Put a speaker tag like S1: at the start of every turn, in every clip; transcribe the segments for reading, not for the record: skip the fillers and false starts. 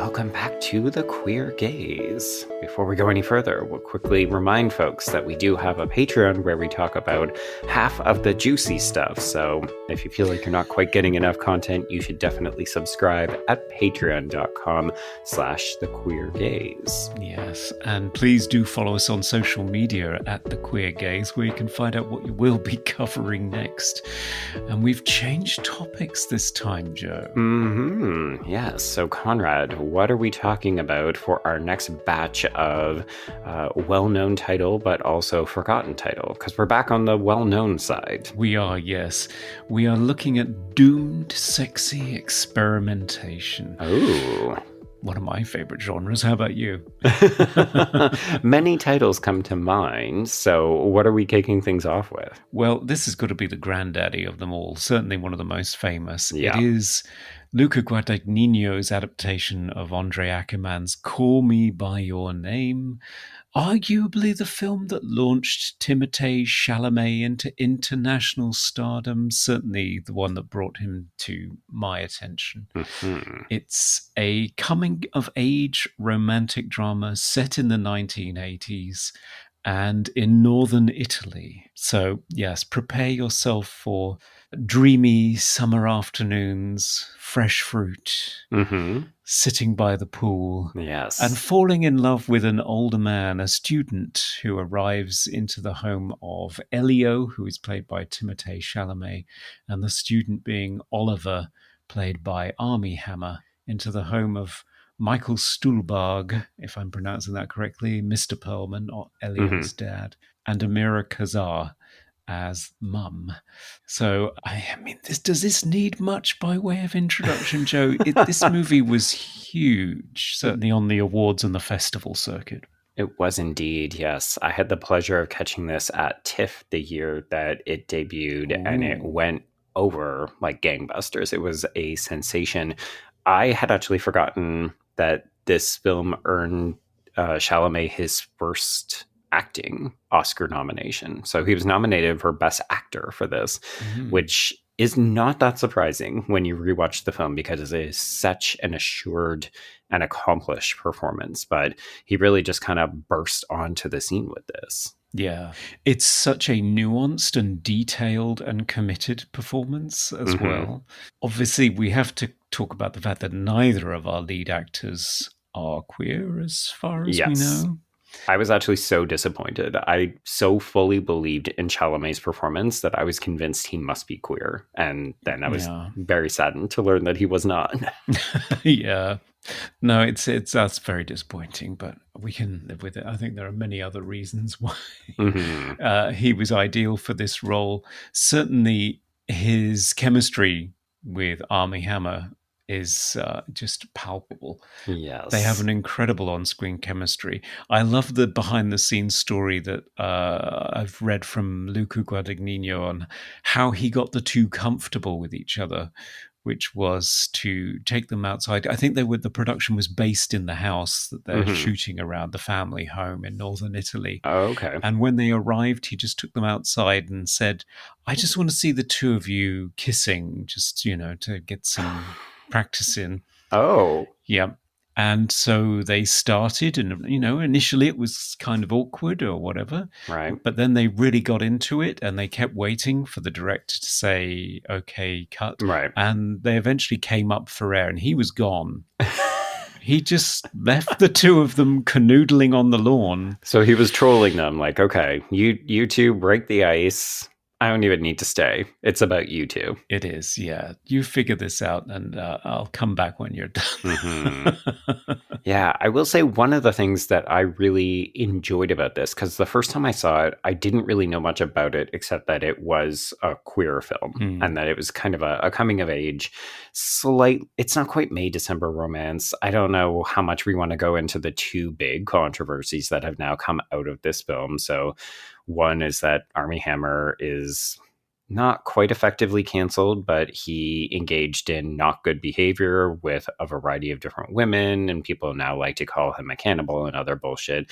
S1: welcome back to The Queer Gaze. Before we go any further, we'll quickly remind folks that we do have a Patreon where we talk about half of the juicy stuff. So if you feel like you're not quite getting enough content, you should definitely subscribe at patreon.com/thequeergaze.
S2: Yes, and please do follow us on social media at The Queer Gaze, where you can find out what you will be covering next. And we've changed topics this time, Joe.
S1: Yes. So Conrad, what are we talking about for our next batch of well-known title, but also forgotten title? Because we're back on the well-known side.
S2: We are, yes. We are looking at doomed, sexy experimentation.
S1: Oh.
S2: One of my favorite genres. How about you?
S1: Many titles come to mind. So what are we kicking things off with?
S2: Well, this has got to be the granddaddy of them all. Certainly one of the most famous.
S1: Yeah.
S2: It is Luca Guadagnino's adaptation of Andre Ackerman's Call Me By Your Name, arguably the film that launched Timothée Chalamet into international stardom, certainly the one that brought him to my attention. It's a coming-of-age romantic drama set in the 1980s and in northern Italy. So, yes, prepare yourself for dreamy summer afternoons, fresh fruit, sitting by the pool,
S1: yes,
S2: and falling in love with an older man, a student who arrives into the home of Elio, who is played by Timothée Chalamet, and the student being Oliver, played by Armie Hammer, into the home of Michael Stuhlbarg, if I'm pronouncing that correctly, Mr. Perlman, or Elio's dad, and Amira Kazar as mum. So, I mean, does this need much by way of introduction, Joe? This movie was huge, certainly on the awards and the festival circuit.
S1: It was indeed, yes. I had the pleasure of catching this at TIFF the year that it debuted, and it went over like gangbusters. It was a sensation. I had actually forgotten that this film earned Chalamet his first acting Oscar nomination. So he was nominated for Best Actor for this, which is not that surprising when you rewatch the film because it is such an assured and accomplished performance. But he really just kind of burst onto the scene with this.
S2: Yeah, it's such a nuanced and detailed and committed performance as well. Obviously, we have to talk about the fact that neither of our lead actors are queer as far as we know.
S1: I was actually so disappointed. I so fully believed in Chalamet's performance that I was convinced he must be queer. And then I was very saddened to learn that he was not.
S2: Yeah. No, that's very disappointing, but we can live with it. I think there are many other reasons why he was ideal for this role. Certainly his chemistry with Armie Hammer is just palpable.
S1: Yes.
S2: They have an incredible on-screen chemistry. I love the behind-the-scenes story that I've read from Luca Guadagnino on how he got the two comfortable with each other, which was to take them outside. I think the production was based in the house that they're shooting around, the family home in northern Italy.
S1: Oh, okay.
S2: And when they arrived, he just took them outside and said, I just want to see the two of you kissing, just, to get some practice in.
S1: Oh.
S2: Yeah. And so they started, and, initially it was kind of awkward or whatever.
S1: Right.
S2: But then they really got into it, and they kept waiting for the director to say, okay, cut.
S1: Right.
S2: And they eventually came up for air, and he was gone. He just left the two of them canoodling on the lawn.
S1: So he was trolling them like, okay, you two break the ice. I don't even need to stay. It's about you two.
S2: It is, yeah. You figure this out, and I'll come back when you're done.
S1: Yeah, I will say one of the things that I really enjoyed about this, because the first time I saw it, I didn't really know much about it, except that it was a queer film and that it was kind of a coming of age, it's not quite May-December romance. I don't know how much we want to go into the two big controversies that have now come out of this film. So one is that Armie Hammer is not quite effectively canceled, but he engaged in not good behavior with a variety of different women, and people now like to call him a cannibal and other bullshit.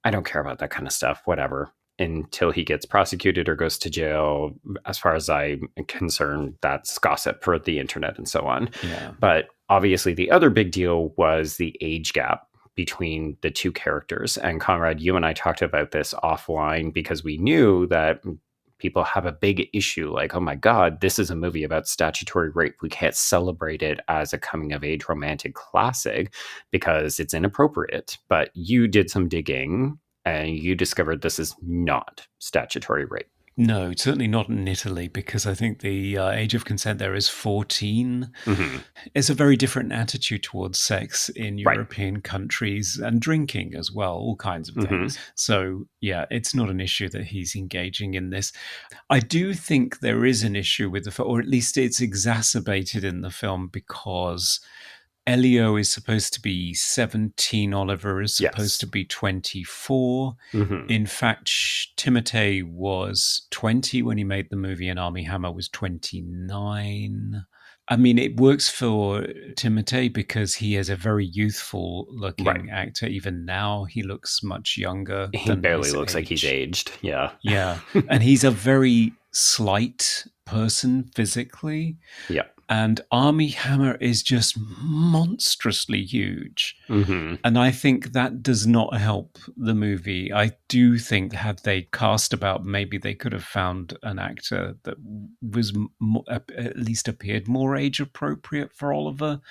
S1: I don't care about that kind of stuff, whatever, until he gets prosecuted or goes to jail. As far as I'm concerned, that's gossip for the internet and so on.
S2: Yeah.
S1: But obviously, the other big deal was the age gap between the two characters. And Conrad, you and I talked about this offline because we knew that people have a big issue like, oh my God, this is a movie about statutory rape. We can't celebrate it as a coming of age romantic classic because it's inappropriate. But you did some digging and you discovered this is not statutory rape.
S2: No, certainly not in Italy, because I think the age of consent there is 14.
S1: Mm-hmm.
S2: It's a very different attitude towards sex in
S1: Right.
S2: European countries, and drinking as well, all kinds of things. So, yeah, it's not an issue that he's engaging in this. I do think there is an issue with the film, or at least it's exacerbated in the film, because Elio is supposed to be 17. Oliver is supposed to be 24.
S1: Mm-hmm.
S2: In fact, Timothée was 20 when he made the movie, and Armie Hammer was 29. I mean, it works for Timothée because he is a very youthful-looking actor. Even now, he looks much younger.
S1: He barely looks like he's aged. Yeah.
S2: Yeah. And he's a very slight person physically.
S1: Yeah.
S2: And Armie Hammer is just monstrously huge.
S1: Mm-hmm.
S2: And I think that does not help the movie. I do think had they cast about, maybe they could have found an actor that was at least appeared more age appropriate for Oliver.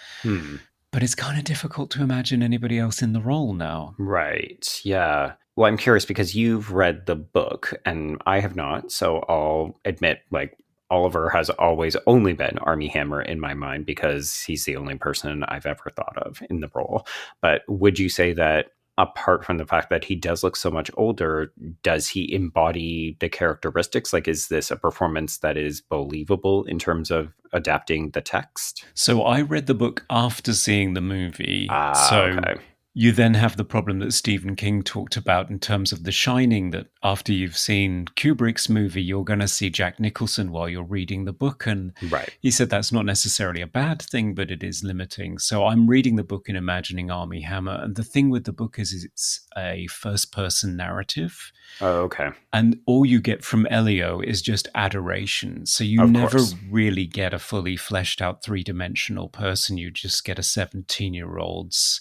S2: But it's kind of difficult to imagine anybody else in the role now.
S1: Right. Yeah. Well, I'm curious because you've read the book and I have not. So I'll admit, like, Oliver has always only been Armie Hammer in my mind because he's the only person I've ever thought of in the role. But would you say that apart from the fact that he does look so much older, does he embody the characteristics? Like, is this a performance that is believable in terms of adapting the text?
S2: So I read the book after seeing the movie.
S1: Okay.
S2: You then have the problem that Stephen King talked about in terms of The Shining, that after you've seen Kubrick's movie, you're going to see Jack Nicholson while you're reading the book. And he said that's not necessarily a bad thing, but it is limiting. So I'm reading the book and imagining Armie Hammer. And the thing with the book is it's a first-person narrative.
S1: Oh, okay.
S2: And all you get from Elio is just adoration. So you never really get a fully fleshed out three-dimensional person. You just get a 17-year-old's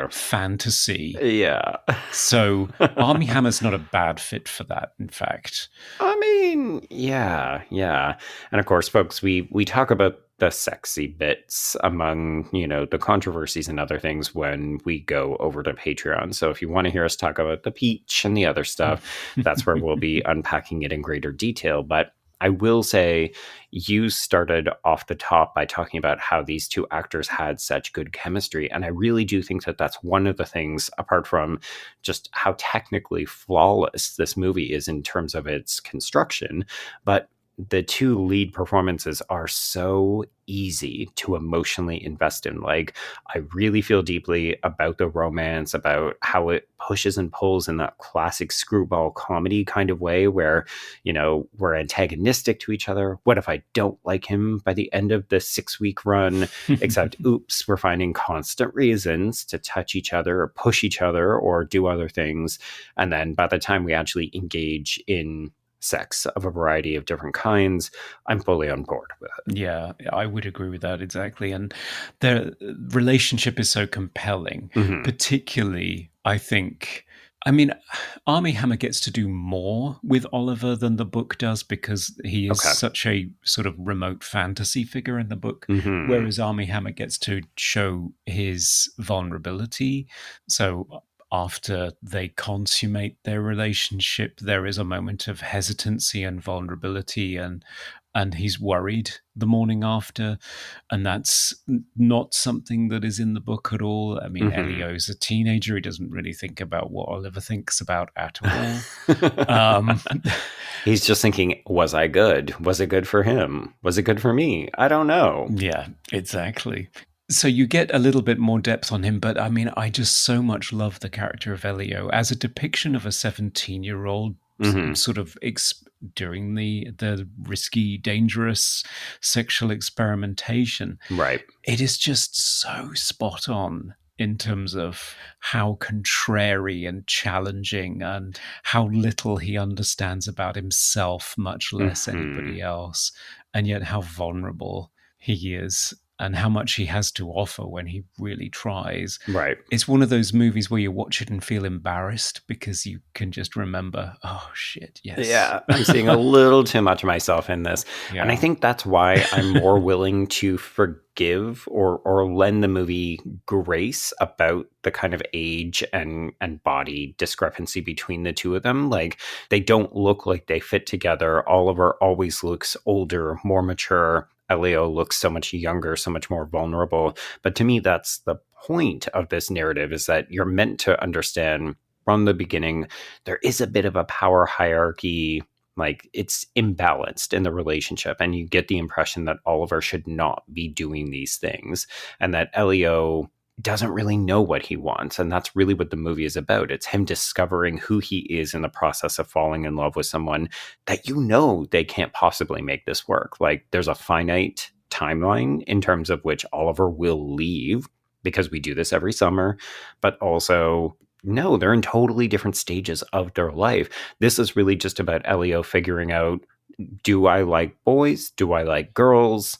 S2: fantasy.
S1: Yeah.
S2: So Armie Hammer's not a bad fit for that, in fact.
S1: I mean, yeah. And of course, folks, we talk about the sexy bits among, the controversies and other things when we go over to Patreon. So if you want to hear us talk about the peach and the other stuff, that's where we'll be unpacking it in greater detail. But I will say you started off the top by talking about how these two actors had such good chemistry. And I really do think that that's one of the things, apart from just how technically flawless this movie is in terms of its construction, but the two lead performances are so easy to emotionally invest in. Like, I really feel deeply about the romance, about how it pushes and pulls in that classic screwball comedy kind of way where, we're antagonistic to each other. What if I don't like him by the end of the 6-week run? Except, oops, we're finding constant reasons to touch each other or push each other or do other things. And then by the time we actually engage in sex of a variety of different kinds, I'm fully on board with it.
S2: Yeah, I would agree with that exactly. And their relationship is so compelling, particularly, I think. I mean, Armie Hammer gets to do more with Oliver than the book does because he is such a sort of remote fantasy figure in the book, whereas Armie Hammer gets to show his vulnerability. So after they consummate their relationship, there is a moment of hesitancy and vulnerability, and he's worried the morning after, and that's not something that is in the book at all. I mean, Elio's a teenager. He doesn't really think about what Oliver thinks about at all.
S1: He's just thinking, was I good? Was it good for him? Was it good for me? I don't know.
S2: Yeah, exactly. So you get a little bit more depth on him, but I mean, I just so much love the character of Elio as a depiction of a 17-year-old sort of during the risky, dangerous sexual experimentation.
S1: Right.
S2: It is just so spot on in terms of how contrary and challenging and how little he understands about himself, much less anybody else, and yet how vulnerable he is. and how much he has to offer when he really tries.
S1: Right.
S2: It's one of those movies where you watch it and feel embarrassed because you can just remember, oh shit, yes.
S1: Yeah, I'm seeing a little too much of myself in this.
S2: Yeah.
S1: And I think that's why I'm more willing to forgive or lend the movie grace about the kind of age and body discrepancy between the two of them. Like, they don't look like they fit together. Oliver always looks older, more mature. Elio looks so much younger, so much more vulnerable. But to me, that's the point of this narrative, is that you're meant to understand from the beginning there is a bit of a power hierarchy. Like, it's imbalanced in the relationship, and you get the impression that Oliver should not be doing these things, and that Elio doesn't really know what he wants. And that's really what the movie is about. It's him discovering who he is in the process of falling in love with someone that, you know, they can't possibly make this work. Like, there's a finite timeline in terms of which Oliver will leave, because we do this every summer, but also, no, they're in totally different stages of their life. This is really just about Elio figuring out, do I like boys? Do I like girls?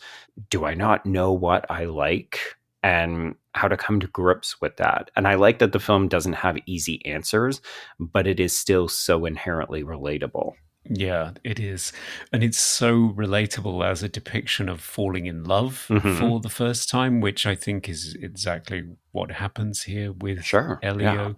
S1: Do I not know what I like? And how to come to grips with that. And I like that the film doesn't have easy answers, but it is still so inherently relatable.
S2: Yeah, it is. And it's so relatable as a depiction of falling in love for the first time, which I think is exactly what happens here with Elio.
S1: Yeah.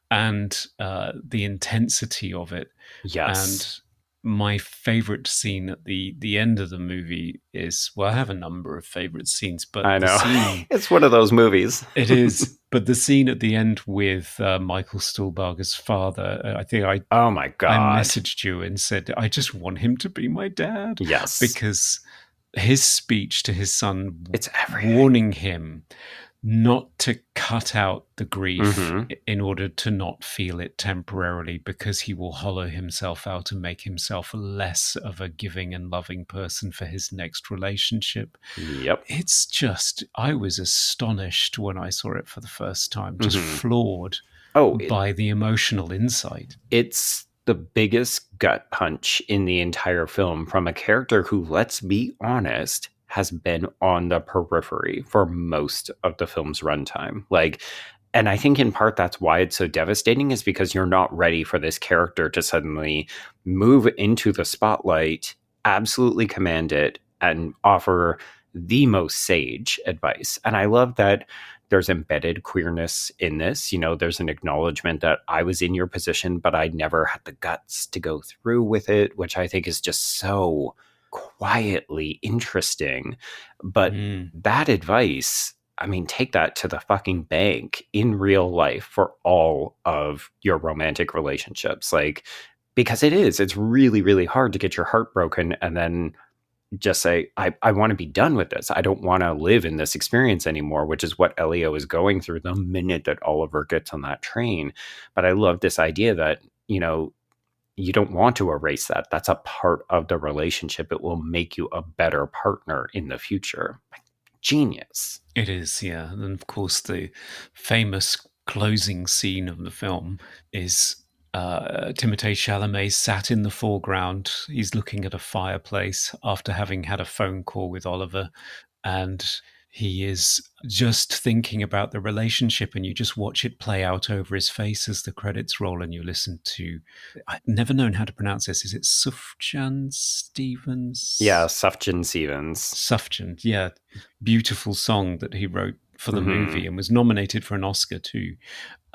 S2: And the intensity of it.
S1: Yes.
S2: And my favorite scene at the end of the movie is, well, I have a number of favorite scenes, but
S1: I know.
S2: the scene,
S1: it's one of those movies.
S2: It is. But the scene at the end with Michael Stuhlbarger's father, I think
S1: oh my God,
S2: I messaged you and said, I just want him to be my dad.
S1: Yes.
S2: Because his speech to his son,
S1: it's everything.
S2: Warning him not to cut out the grief in order to not feel it temporarily, because he will hollow himself out and make himself less of a giving and loving person for his next relationship.
S1: Yep.
S2: It's just, I was astonished when I saw it for the first time, just floored by the emotional insight.
S1: It's the biggest gut punch in the entire film from a character who, let's be honest, has been on the periphery for most of the film's runtime. Like, and I think in part that's why it's so devastating, is because you're not ready for this character to suddenly move into the spotlight, absolutely command it, and offer the most sage advice. And I love that there's embedded queerness in this. You know, there's an acknowledgement that I was in your position, but I never had the guts to go through with it, which I think is just so quietly interesting. But that advice, I mean, take that to the fucking bank in real life for all of your romantic relationships. Like, because it's really, really hard to get your heart broken and then just say, I want to be done with this. I don't want to live in this experience anymore, which is what Elio is going through the minute that Oliver gets on that train. But I love this idea that, you know, you don't want to erase that. That's a part of the relationship. It will make you a better partner in the future. Genius.
S2: It is, yeah. And of course, the famous closing scene of the film is Timothée Chalamet sat in the foreground. He's looking at a fireplace after having had a phone call with Oliver, and he is just thinking about the relationship, and you just watch it play out over his face as the credits roll, and you listen to, I've never known how to pronounce this. Is it Sufjan Stevens?
S1: Yeah, Sufjan Stevens.
S2: Sufjan, yeah. Beautiful song that he wrote for the movie and was nominated for an Oscar too.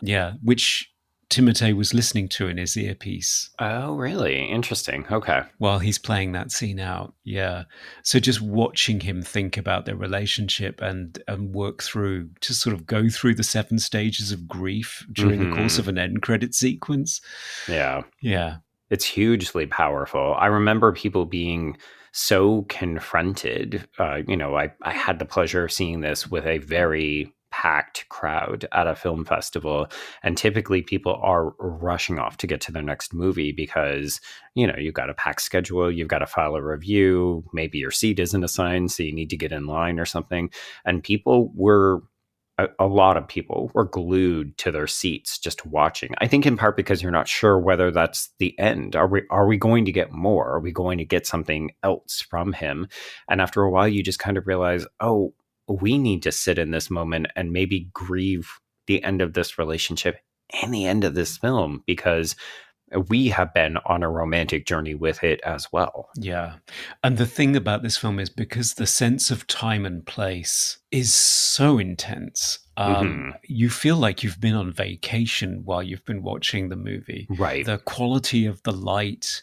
S2: Yeah, which Timothée was listening to in his earpiece.
S1: Oh, really? Interesting. Okay.
S2: While he's playing that scene out. Yeah. So just watching him think about their relationship and work through, to sort of go through the 7 stages of grief during the course of an end credit sequence.
S1: Yeah.
S2: Yeah.
S1: It's hugely powerful. I remember people being so confronted. You know, I had the pleasure of seeing this with a very packed crowd at a film festival, and typically people are rushing off to get to their next movie because, you know, you've got a packed schedule, you've got to file a review, maybe your seat isn't assigned, so you need to get in line or something. And people were, a lot of people were glued to their seats just watching. I think in part because you're not sure whether that's the end. Are we going to get more? Are we going to get something else from him? And after a while, you just kind of realize, oh, we need to sit in this moment and maybe grieve the end of this relationship and the end of this film, because we have been on a romantic journey with it as well.
S2: Yeah. And the thing about this film is because the sense of time and place is so intense. You feel like you've been on vacation while you've been watching the movie.
S1: Right.
S2: The quality of the light,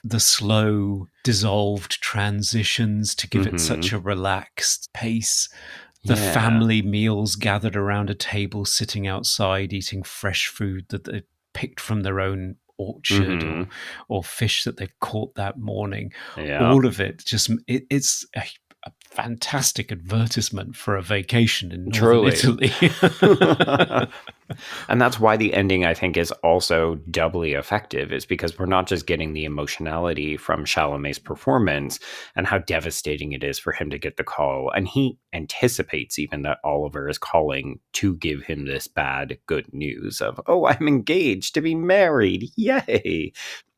S2: the slow, dissolved transitions to give it such a relaxed pace. The family meals gathered around a table, sitting outside, eating fresh food that they picked from their own orchard or fish that they've caught that morning. All of it just it's a fantastic advertisement for a vacation in northern Italy.
S1: And that's why the ending, I think, is also doubly effective, is because we're not just getting the emotionality from Chalamet's performance and how devastating it is for him to get the call. And he anticipates even that Oliver is calling to give him this bad good news of, oh, I'm engaged to be married. Yay.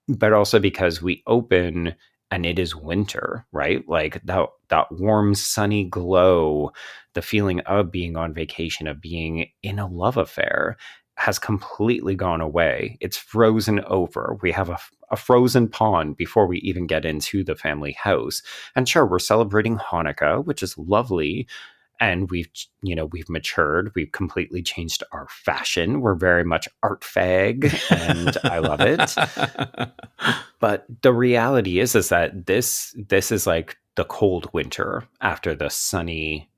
S1: But also because we open and it is winter, right? Like that warm, sunny glow, the feeling of being on vacation, of being in a love affair, has completely gone away. It's frozen over. We have a frozen pond before we even get into the family house. And sure, we're celebrating Hanukkah, which is lovely. And we've matured. We've completely changed our fashion. We're very much art fag, and I love it. But the reality is that this is like the cold winter after the sunny,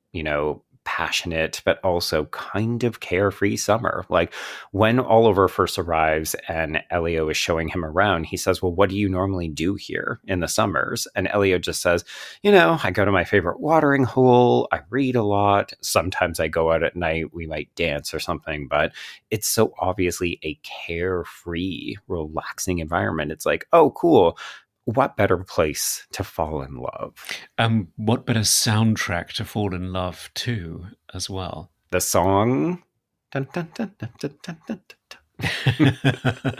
S1: passionate, but also kind of carefree summer. Like when Oliver first arrives and Elio is showing him around, he says, well, what do you normally do here in the summers? And Elio just says, I go to my favorite watering hole. I read a lot. Sometimes I go out at night. We might dance or something, but it's so obviously a carefree, relaxing environment. It's like, oh, cool. What better place to fall in love?
S2: What better soundtrack to fall in love to as well?
S1: The song. Dun, dun, dun, dun, dun, dun, dun, dun.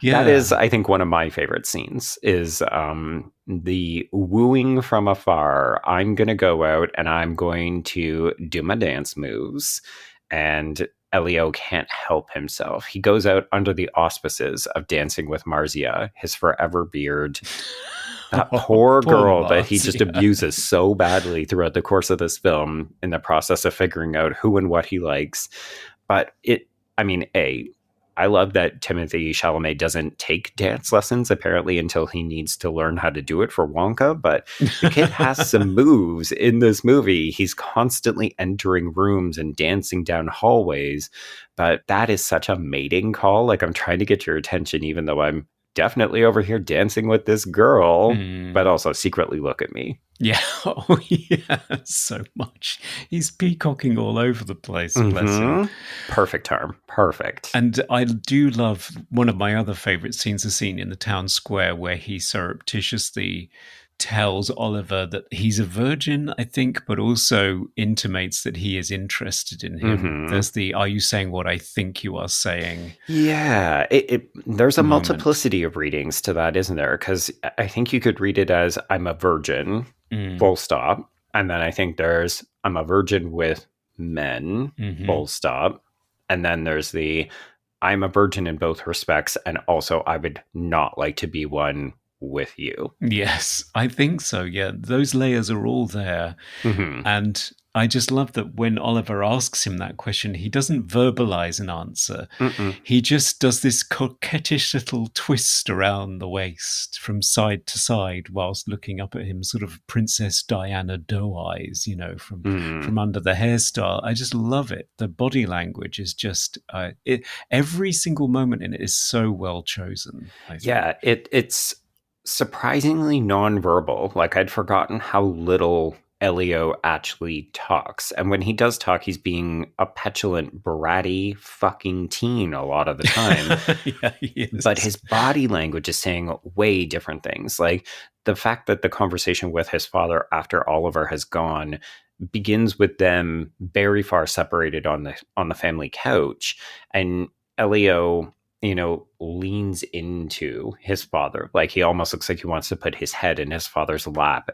S1: That is, I think, one of my favorite scenes is the wooing from afar. I'm going to go out and I'm going to do my dance moves. And Elio can't help himself. He goes out under the auspices of Dancing with Marzia, his forever beard. That poor girl Marzia, that he just abuses so badly throughout the course of this film in the process of figuring out who and what he likes. But I love that Timothée Chalamet doesn't take dance lessons, apparently, until he needs to learn how to do it for Wonka. But the kid has some moves in this movie. He's constantly entering rooms and dancing down hallways. But that is such a mating call. Like, I'm trying to get your attention, even though I'm definitely over here dancing with this girl, but also secretly look at me.
S2: Yeah. Oh, yeah. So much. He's peacocking all over the place. Bless him.
S1: Perfect term. Perfect.
S2: And I do love one of my other favorite scenes, a scene in the town square where he surreptitiously tells Oliver that he's a virgin, I think, but also intimates that he is interested in him. There's the, are you saying what I think you are saying?
S1: Yeah. There's a multiplicity of readings to that, isn't there? Because I think you could read it as I'm a virgin, full stop. And then I think there's I'm a virgin with men, full stop. And then there's the I'm a virgin in both respects. And also I would not like to be one with you.
S2: Yes, I think so. Yeah, those layers are all there. And I just love that when Oliver asks him that question, he doesn't verbalize an answer. He just does this coquettish little twist around the waist from side to side whilst looking up at him, sort of Princess Diana doe eyes, from under the hairstyle. I just love it. The body language is just, every single moment in it is so well chosen. I think.
S1: Yeah, it's surprisingly nonverbal. Like, I'd forgotten how little Elio actually talks. And when he does talk, he's being a petulant, bratty fucking teen a lot of the time.
S2: Yeah, he is.
S1: But his body language is saying way different things. Like the fact that the conversation with his father after Oliver has gone begins with them very far separated on the family couch. And Elio, leans into his father. Like he almost looks like he wants to put his head in his father's lap,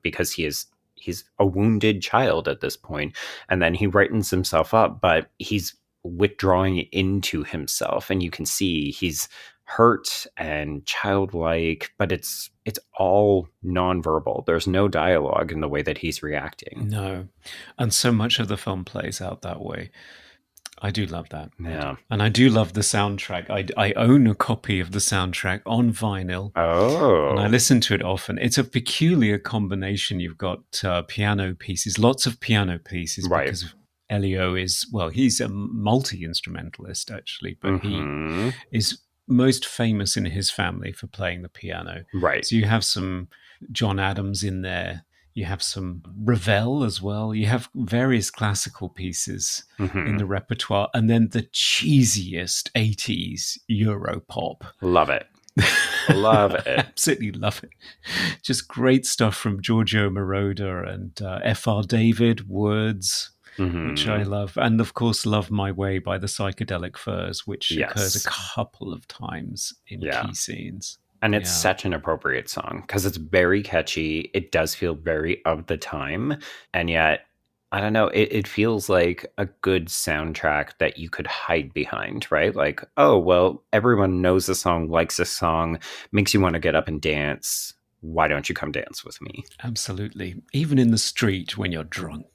S1: because he is he's a wounded child at this point, and then he rightens himself up, but he's withdrawing into himself, and you can see he's hurt and childlike, but it's all nonverbal. There's no dialogue in the way that he's reacting.
S2: No. And so much of the film plays out that way. I do love that.
S1: Yeah.
S2: And I do love the soundtrack. I own a copy of the soundtrack on vinyl.
S1: Oh.
S2: And I listen to it often. It's a peculiar combination. You've got piano pieces, lots of piano pieces,
S1: Right.
S2: because Elio is, well, he's a multi-instrumentalist, actually, but he is most famous in his family for playing the piano.
S1: Right.
S2: So you have some John Adams in there. You have some Ravel as well. You have various classical pieces in the repertoire. And then the cheesiest 80s Europop.
S1: Love it. Love it.
S2: Absolutely love it. Just great stuff from Giorgio Moroder and F.R. David, Words, which I love. And of course, Love My Way by the Psychedelic Furs, which occurs a couple of times in key scenes.
S1: And it's such an appropriate song because it's very catchy. It does feel very of the time. And yet, I don't know, it feels like a good soundtrack that you could hide behind, right? Like, oh, well, everyone knows the song, likes the song, makes you want to get up and dance. Why don't you come dance with me?
S2: Absolutely. Even in the street when you're drunk.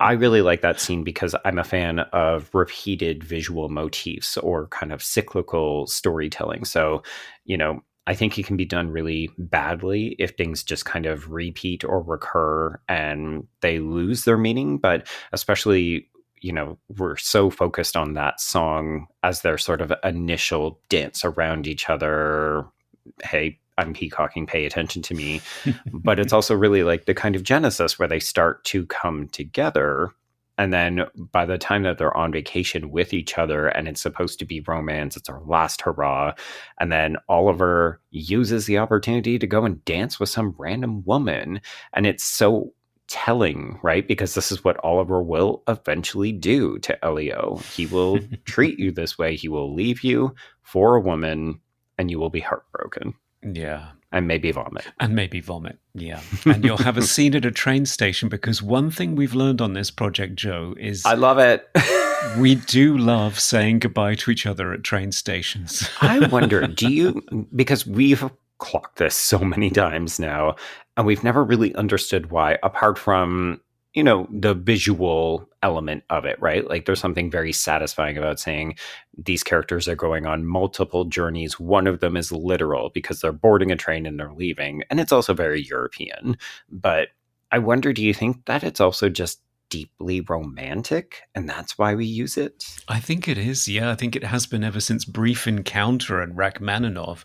S1: I really like that scene because I'm a fan of repeated visual motifs or kind of cyclical storytelling. So, you know, I think it can be done really badly if things just kind of repeat or recur and they lose their meaning. But especially, you know, we're so focused on that song as their sort of initial dance around each other. Hey, I'm peacocking, pay attention to me. But it's also really like the kind of genesis where they start to come together. And then by the time that they're on vacation with each other and it's supposed to be romance, it's our last hurrah. And then Oliver uses the opportunity to go and dance with some random woman. And it's so telling, right? Because this is what Oliver will eventually do to Elio. He will treat you this way. He will leave you for a woman and you will be heartbroken.
S2: Yeah.
S1: And maybe vomit.
S2: Yeah. And you'll have a scene at a train station because one thing we've learned on this project, Joe, is...
S1: I love it.
S2: We do love saying goodbye to each other at train stations.
S1: I wonder, do you... Because we've clocked this so many times now, and we've never really understood why, apart from, you know, the visual element of it, right? Like there's something very satisfying about saying these characters are going on multiple journeys. One of them is literal because they're boarding a train and they're leaving. And it's also very European. But I wonder, do you think that it's also just deeply romantic and that's why we use it?
S2: I think it is. Yeah, I think it has been ever since Brief Encounter and Rachmaninoff.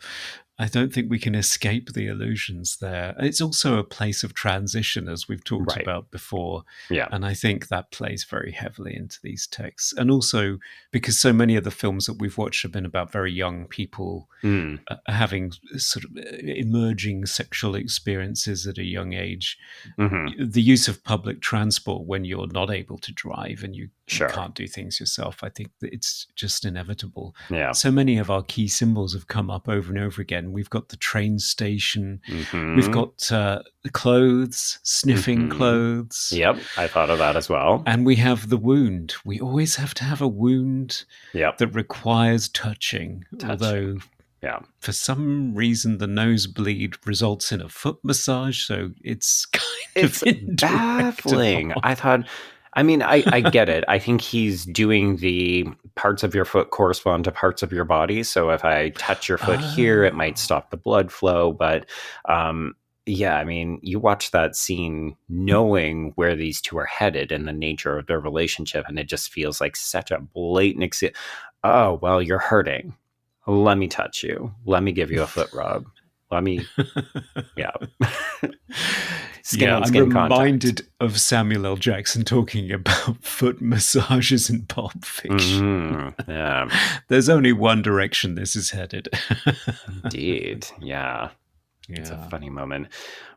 S2: I don't think we can escape the illusions there. It's also a place of transition, as we've talked about before.
S1: Yeah.
S2: And I think that plays very heavily into these texts. And also because so many of the films that we've watched have been about very young people having sort of emerging sexual experiences at a young age. The use of public transport when you're not able to drive and you can't do things yourself, I think that it's just inevitable.
S1: Yeah.
S2: So many of our key symbols have come up over and over again. We've got the train station. We've got the clothes, sniffing clothes.
S1: Yep, I thought of that as well.
S2: And we have the wound. We always have to have a wound that requires touching. Although for some reason the nosebleed results in a foot massage. So it's kind of
S1: baffling. I get it. I think he's doing the parts of your foot correspond to parts of your body. So if I touch your foot here, it might stop the blood flow. But yeah, I mean, you watch that scene knowing where these two are headed and the nature of their relationship. And it just feels like such a blatant, oh, well, you're hurting. Let me touch you. Let me give you a foot rub. Let me,
S2: I'm reminded of Samuel L. Jackson talking about foot massages in Pulp Fiction. There's only one direction this is headed.
S1: Indeed, yeah. It's a funny moment.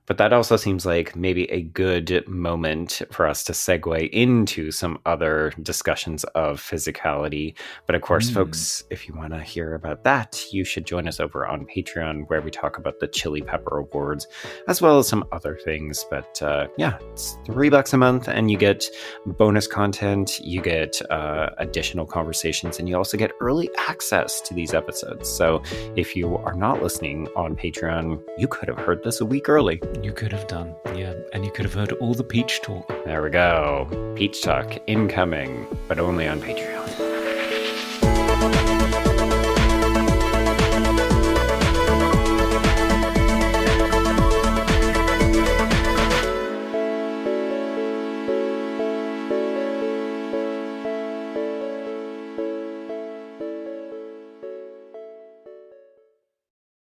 S1: But that also seems like maybe a good moment for us to segue into some other discussions of physicality. But of course, folks, if you want to hear about that, you should join us over on Patreon, where we talk about the Chili Pepper Awards, as well as some other things. But yeah, it's $3 a month, and you get bonus content, you get additional conversations, and you also get early access to these episodes. So if you are not listening on Patreon, you could have heard this a week early.
S2: You could have done, yeah. And you could have heard all the peach talk.
S1: There we go. Peach talk incoming, but only on Patreon.